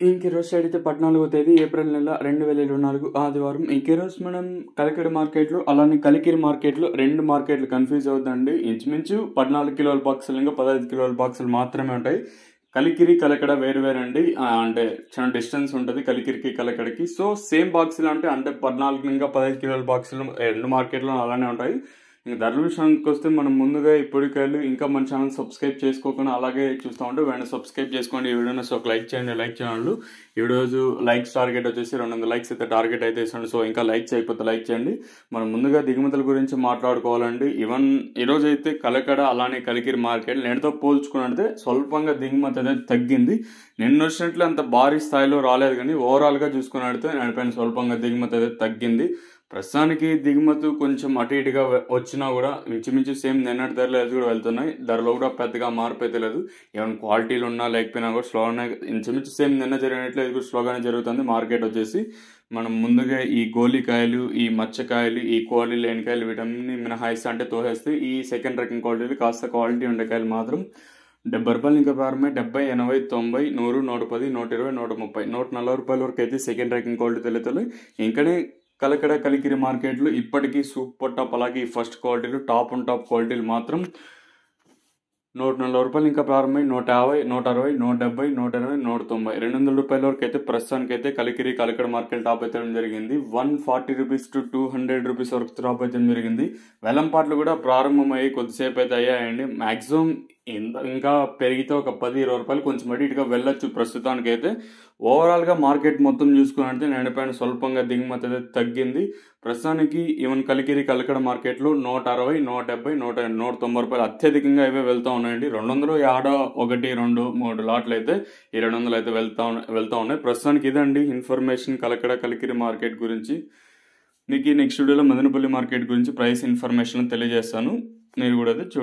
ఈరోజు అయితే 14వ తేదీ ఏప్రిల్ నెల 2024 ఆదివారం. ఈరోజు మనం కలకడ మార్కెట్లో అలానే కలికిరి మార్కెట్లో రెండు మార్కెట్లు కన్ఫ్యూజ్ అవుతుందండి. ఇంచుమించు 14 కిలోల బాక్సులు ఇంకా 15 కిలోల బాక్సులు మాత్రమే ఉంటాయి. కలికిరి కలకడ వేరువేరండి. అంటే చాలా డిస్టెన్స్ ఉంటుంది కలికిరికి కలకడకి. సో సేమ్ బాక్సులు అంటే 14 ఇంకా 15 కిలోల బాక్సులు రెండు మార్కెట్లో అలానే ఉంటాయి. ఇంకా ధరల విషయానికి వస్తే మనం ముందుగా ఇప్పటికెళ్ళి ఇంకా మన ఛానల్ సబ్స్క్రైబ్ చేసుకోకుండా అలాగే చూస్తూ ఉంటే వెంటనే సబ్స్క్రైబ్ చేసుకోండి. ఈ వీడియోని ఒక లైక్ చేయండి. లైక్ చేయండి. ఈ రోజు లైక్స్ టార్గెట్ వచ్చేసి 200 లైక్స్ అయితే టార్గెట్ అయితే ఇస్తాను. సో ఇంకా లైక్ చేయకపోతే లైక్ చేయండి. మనం ముందుగా దిగుమతుల గురించి మాట్లాడుకోవాలండి. ఈవెన్ ఈరోజు అయితే కలకడ అలానే కలికిరి మార్కెట్ నేటితో పోల్చుకున్నట్టే స్వల్పంగా దిగుమతి అనేది తగ్గింది. నిన్న వచ్చినట్లు అంత భారీ స్థాయిలో రాలేదు, కానీ ఓవరాల్గా చూసుకున్నట్టే నేటిపైన స్వల్పంగా దిగుమతి అయితే తగ్గింది. ప్రస్తుతానికి దిగుమతి కొంచెం అటు ఇటుగా వచ్చినా కూడా ఇంచుమించు సేమ్ నిన్నటి ధరలు అయితే కూడా వెళ్తున్నాయి. ధరలో కూడా పెద్దగా మార్పు అయితే లేదు. ఏమైనా క్వాలిటీలు ఉన్నా లేకపోయినా కూడా స్లోగానే ఇంచుమించు సేమ్ నిన్న జరిగినట్లు ఇది కూడా స్లోగానే జరుగుతుంది మార్కెట్ వచ్చేసి. మనం ముందుగా ఈ గోలికాయలు, ఈ మచ్చకాయలు, ఈ క్వాలిటీ లేని కాయలు వీటన్ని మినహాయిస్తే అంటే తోసేస్తే ఈ సెకండ్ రకం క్వాలిటీలు కాస్త క్వాలిటీ ఉండే కాయలు మాత్రం 70 రూపాయలు ఇంకా ప్రారంభమై 70, 80, 90, 100, 110, 120, 130, 140 రూపాయల వరకు అయితే సెకండ్ రకం క్వాలిటీ తెలుగుతాయి. ఇంకనే కలకడ కలికిరి మార్కెట్లు ఇప్పటికీ సూపర్ టాప్ అలాగే ఫస్ట్ క్వాలిటీలు టాప్ క్వాలిటీలు మాత్రం 140 రూపాయలు ఇంకా ప్రారంభమై 150, 160, 170, 180, 190, 200 రూపాయల వరకు అయితే ప్రస్తుతానికి అయితే కలికిరి కలకడ మార్కెట్ టాప్ అయితే జరిగింది. 140 రూపీస్ టు 200 రూపీస్ వరకు టాప్ అయితే జరిగింది. వేలంపాట్లు కూడా ప్రారంభమయ్యి కొద్దిసేపు అయితే అయ్యాయండి. మాక్సిమం ఇంకా పెరిగితే ఒక 10-20 రూపాయలు కొంచెం అటు ఇటుగా వెళ్ళొచ్చు ప్రస్తుతానికి అయితే. ఓవరాల్గా మార్కెట్ మొత్తం చూసుకున్నట్టే నేడిపైన స్వల్పంగా దిగుమతి అయితే తగ్గింది. ప్రస్తుతానికి ఈవెన్ కలికిరి కలకడ మార్కెట్లో 160, 170, 190 రూపాయలు అత్యధికంగా ఇవే వెళ్తూ ఉన్నాయండి. 200 యాడ 1, 2, 3 లాట్లు అయితే ఈ 200 అయితే వెళ్తూ ఉన్నాయి. ప్రస్తుతానికి ఇదండి ఇన్ఫర్మేషన్ కలకడ కలికిరి మార్కెట్ గురించి. మీకు ఈ నెక్స్ట్ వీడియోలో మదనపల్లి మార్కెట్ గురించి ప్రైస్ ఇన్ఫర్మేషన్ తెలియజేస్తాను. మీరు కూడా అయితే చూడండి.